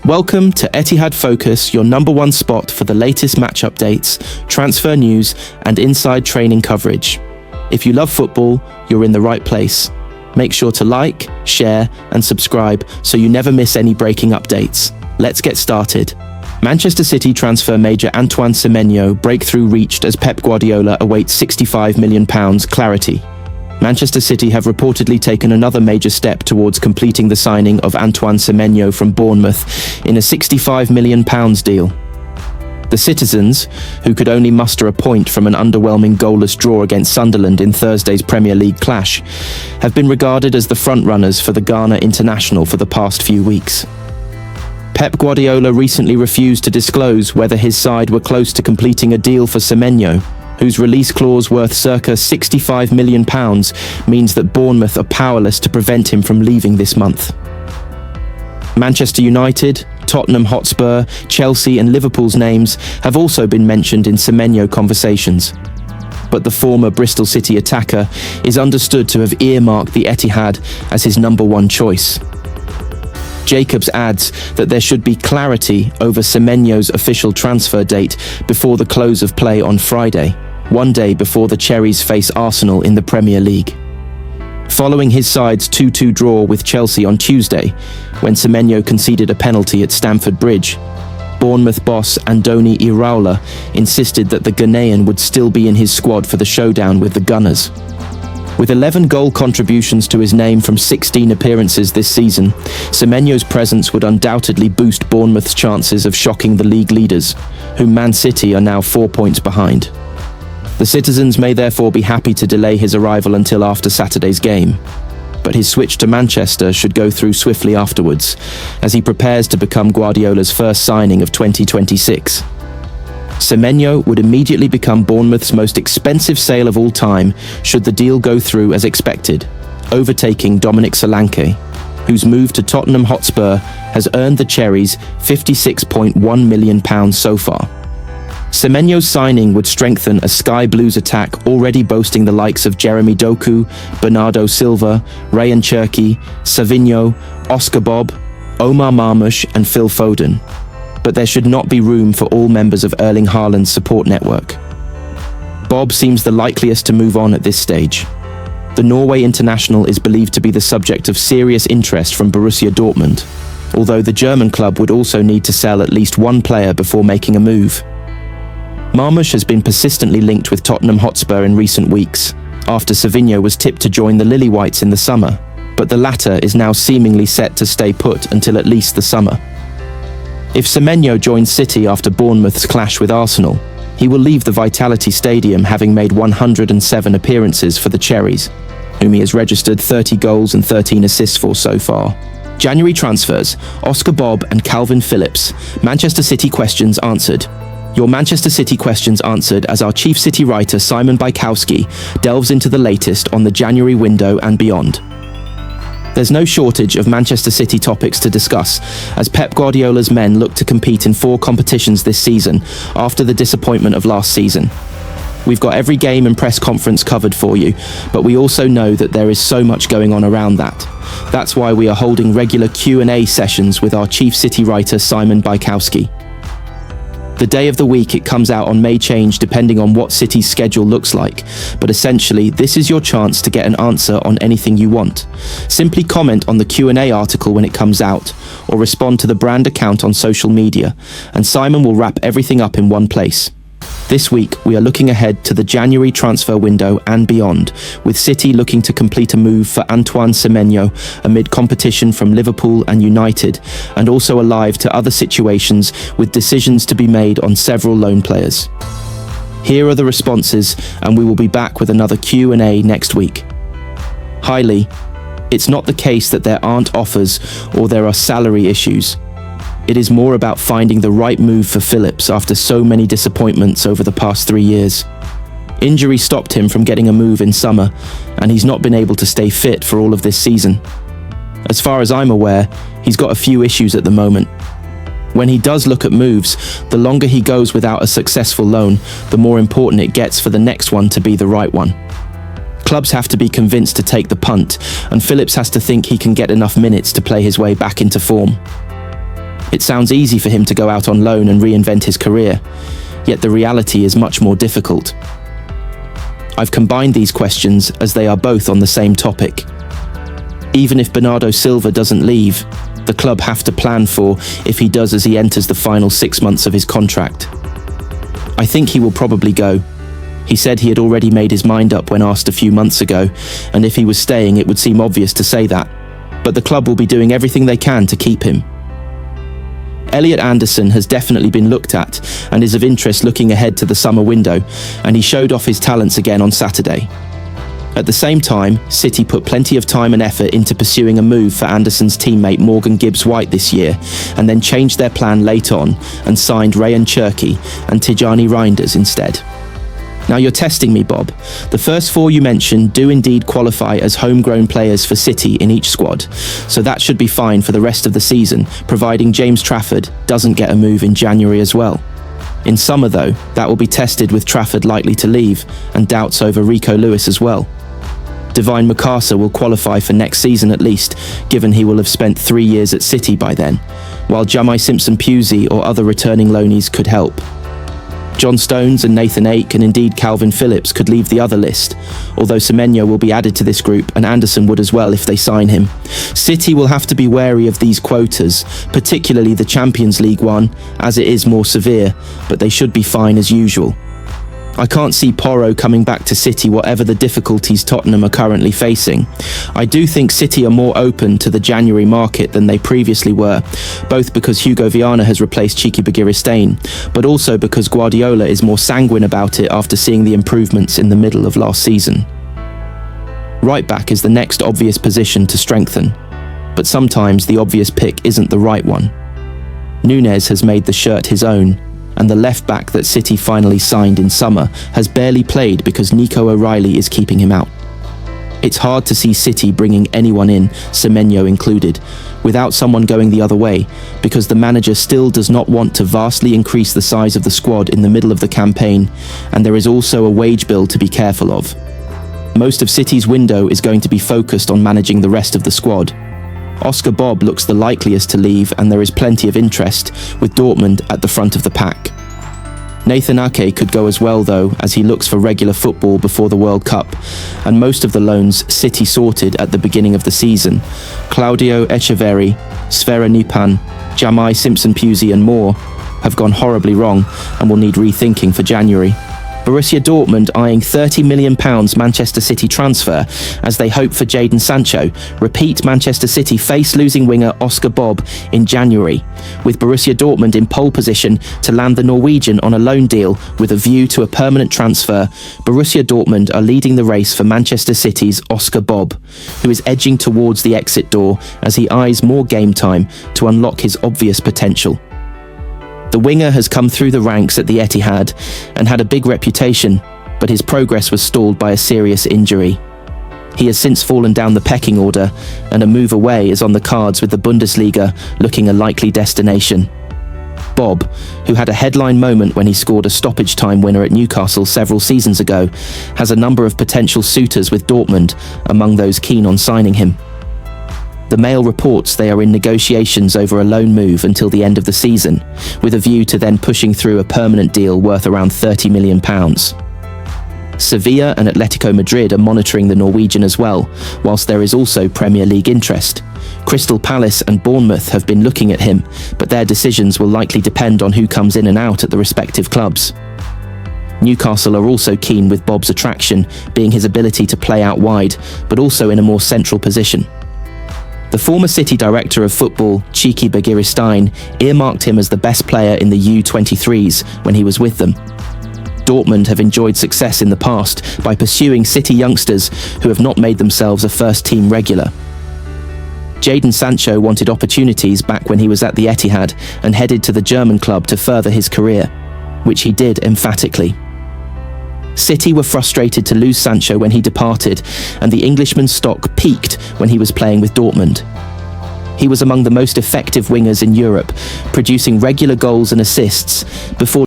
Welcome to Etihad Focus, your number one spot for the latest match updates, transfer news, and inside training coverage. If you love football, you're in the right place. Make sure to like, share, and subscribe so you never miss any breaking updates. Let's get started. Manchester City transfer major Antoine Semenyo breakthrough reached as Pep Guardiola awaits £65 million clarity. Manchester City have reportedly taken another major step towards completing the signing of Antoine Semenyo from Bournemouth in a £65 million deal. The Citizens, who could only muster a point from an underwhelming goalless draw against Sunderland in Thursday's Premier League clash, have been regarded as the frontrunners for the Ghana international for the past few weeks. Pep Guardiola recently refused to disclose whether his side were close to completing a deal for Semenyo, whose release clause worth circa £65 million means that Bournemouth are powerless to prevent him from leaving this month. Manchester United, Tottenham Hotspur, Chelsea and Liverpool's names have also been mentioned in Semenyo conversations. But the former Bristol City attacker is understood to have earmarked the Etihad as his number one choice. Jacobs adds that there should be clarity over Semenyo's official transfer date before the close of play on Friday, one day before the Cherries face Arsenal in the Premier League. Following his side's 2-2 draw with Chelsea on Tuesday, when Semenyo conceded a penalty at Stamford Bridge, Bournemouth boss Andoni Iraola insisted that the Ghanaian would still be in his squad for the showdown with the Gunners. With 11 goal contributions to his name from 16 appearances this season, Semenyo's presence would undoubtedly boost Bournemouth's chances of shocking the league leaders, whom Man City are now 4 points behind. The Citizens may therefore be happy to delay his arrival until after Saturday's game, but his switch to Manchester should go through swiftly afterwards, as he prepares to become Guardiola's first signing of 2026. Semenyo would immediately become Bournemouth's most expensive sale of all time should the deal go through as expected, overtaking Dominic Solanke, whose move to Tottenham Hotspur has earned the Cherries £56.1 million so far. Semenyo's signing would strengthen a Sky Blues attack already boasting the likes of Jeremy Doku, Bernardo Silva, Ryan Cherki, Savinho, Oscar Bob, Omar Marmoush and Phil Foden. But there should not be room for all members of Erling Haaland's support network. Bob seems the likeliest to move on at this stage. The Norway international is believed to be the subject of serious interest from Borussia Dortmund, although the German club would also need to sell at least one player before making a move. Marmoush has been persistently linked with Tottenham Hotspur in recent weeks, after Savinho was tipped to join the Lily Whites in the summer, but the latter is now seemingly set to stay put until at least the summer. If Semenyo joins City after Bournemouth's clash with Arsenal, he will leave the Vitality Stadium having made 107 appearances for the Cherries, whom he has registered 30 goals and 13 assists for so far. January transfers, Oscar Bob and Calvin Phillips, Manchester City questions answered. Your Manchester City questions answered as our chief City writer Simon Bajkowski delves into the latest on the January window and beyond. There's no shortage of Manchester City topics to discuss, as Pep Guardiola's men look to compete in 4 competitions this season after the disappointment of last season. We've got every game and press conference covered for you, but we also know that there is so much going on around that. That's why we are holding regular Q&A sessions with our chief City writer Simon Bajkowski. The day of the week it comes out on may change depending on what City's schedule looks like, but essentially this is your chance to get an answer on anything you want. Simply comment on the Q&A article when it comes out, or respond to the brand account on social media, and Simon will wrap everything up in one place. This week, we are looking ahead to the January transfer window and beyond, with City looking to complete a move for Antoine Semenyo amid competition from Liverpool and United, and also alive to other situations with decisions to be made on several loan players. Here are the responses, and we will be back with another Q&A next week. Hi Lee, it's not the case that there aren't offers or there are salary issues. It is more about finding the right move for Phillips after so many disappointments over the past 3 years. Injury stopped him from getting a move in summer, and he's not been able to stay fit for all of this season. As far as I'm aware, he's got a few issues at the moment. When he does look at moves, the longer he goes without a successful loan, the more important it gets for the next one to be the right one. Clubs have to be convinced to take the punt, and Phillips has to think he can get enough minutes to play his way back into form. It sounds easy for him to go out on loan and reinvent his career, yet the reality is much more difficult. I've combined these questions as they are both on the same topic. Even if Bernardo Silva doesn't leave, the club have to plan for if he does as he enters the final 6 months of his contract. I think he will probably go. He said he had already made his mind up when asked a few months ago, and if he was staying it would seem obvious to say that, but the club will be doing everything they can to keep him. Elliot Anderson has definitely been looked at and is of interest looking ahead to the summer window, and he showed off his talents again on Saturday. At the same time, City put plenty of time and effort into pursuing a move for Anderson's teammate Morgan Gibbs-White this year, and then changed their plan late on and signed Rayan Cherki and Tijani Reinders instead. Now you're testing me, Bob. The first 4 you mentioned do indeed qualify as homegrown players for City in each squad, so that should be fine for the rest of the season, providing James Trafford doesn't get a move in January as well. In summer though, that will be tested with Trafford likely to leave, and doubts over Rico Lewis as well. Divine Mikasa will qualify for next season at least, given he will have spent 3 years at City by then, while Jamai Simpson-Pusey or other returning loanees could help. John Stones and Nathan Ake and indeed Calvin Phillips could leave the other list, although Semenyo will be added to this group and Anderson would as well if they sign him. City will have to be wary of these quotas, particularly the Champions League one, as it is more severe, but they should be fine as usual. I can't see Porro coming back to City whatever the difficulties Tottenham are currently facing. I do think City are more open to the January market than they previously were, both because Hugo Viana has replaced Txiki Begiristain, but also because Guardiola is more sanguine about it after seeing the improvements in the middle of last season. Right back is the next obvious position to strengthen, but sometimes the obvious pick isn't the right one. Núñez has made the shirt his own, and the left back that City finally signed in summer has barely played because Nico O'Reilly is keeping him out. It's hard to see City bringing anyone in, Semenyo included, without someone going the other way, because the manager still does not want to vastly increase the size of the squad in the middle of the campaign, and there is also a wage bill to be careful of. Most of City's window is going to be focused on managing the rest of the squad. Oscar Bob looks the likeliest to leave, and there is plenty of interest, with Dortmund at the front of the pack. Nathan Ake could go as well though, as he looks for regular football before the World Cup, and most of the loans City sorted at the beginning of the season, Claudio Echeverri, Sverre Nypan, Jamai Simpson-Pusey and more, have gone horribly wrong and will need rethinking for January. Borussia Dortmund eyeing £30 million Manchester City transfer as they hope for Jadon Sancho. Repeat, Manchester City face losing winger Oscar Bob in January, with Borussia Dortmund in pole position to land the Norwegian on a loan deal with a view to a permanent transfer. Borussia Dortmund are leading the race for Manchester City's Oscar Bob, who is edging towards the exit door as he eyes more game time to unlock his obvious potential. The winger has come through the ranks at the Etihad and had a big reputation, but his progress was stalled by a serious injury. He has since fallen down the pecking order, and a move away is on the cards, with the Bundesliga looking a likely destination. Bob, who had a headline moment when he scored a stoppage time winner at Newcastle several seasons ago, has a number of potential suitors with Dortmund, among those keen on signing him. The Mail reports they are in negotiations over a loan move until the end of the season, with a view to then pushing through a permanent deal worth around £30 million. Sevilla and Atletico Madrid are monitoring the Norwegian as well, whilst there is also Premier League interest. Crystal Palace and Bournemouth have been looking at him, but their decisions will likely depend on who comes in and out at the respective clubs. Newcastle are also keen, with Bob's attraction being his ability to play out wide, but also in a more central position. The former City director of football, Txiki Begiristain, earmarked him as the best player in the U23s when he was with them. Dortmund have enjoyed success in the past by pursuing City youngsters who have not made themselves a first-team regular. Jadon Sancho wanted opportunities back when he was at the Etihad and headed to the German club to further his career, which he did emphatically. City were frustrated to lose Sancho when he departed, and the Englishman's stock peaked when he was playing with Dortmund. He was among the most effective wingers in Europe, producing regular goals and assists before